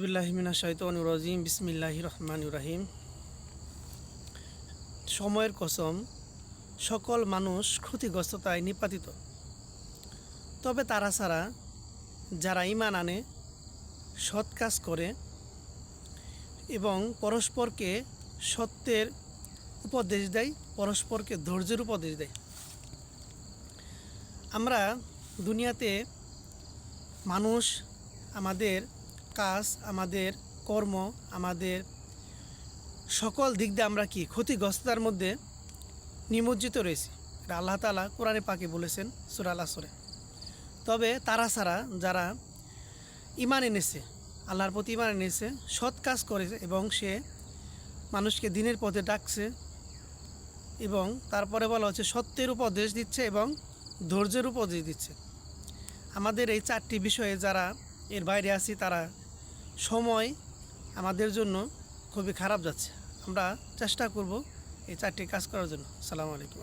বিল্লাহি মিনাশ শাইতানির রাজিম বিসমিল্লাহির রহমানির রহিম। সময়ের কসম, সকল মানুষ ক্ষতিগ্রস্ততায় নিপাতিত, তবে তারা ছাড়া যারা ঈমান আনে, সৎ কাজ করে এবং পরস্পরকে সত্যের উপদেশ দেয়, পরস্পরকে ধৈর্যের উপদেশ দেয়। আমরা দুনিয়াতে মানুষ, আমাদের কাজ, আমাদের কর্ম, আমাদের সকল দিক দিয়ে আমরা কি ক্ষতিগ্রস্ততার মধ্যে নিমজ্জিত রয়েছি। এটা আল্লাহ তাআলা কোরআনে পাকে বলেছেন সূরা আল আসরে। তবে তারা ছাড়া যারা ঈমান এনেছে, আল্লাহর প্রতি ঈমান এনেছে, সৎ কাজ করেছে এবং সে মানুষকে দিনের পথে ডাকছে এবং তারপরে বলা হচ্ছে সত্যের উপদেশ দিচ্ছে এবং ধৈর্যের উপদেশ দিচ্ছে। আমাদের এই চারটি বিষয়ে যারা এর বাইরে আছি, তারা সময় আমাদের জন্য খুবই খারাপ যাচ্ছে। আমরা চেষ্টা করব এই চারটি কাজ করার জন্য। আসসালামু আলাইকুম।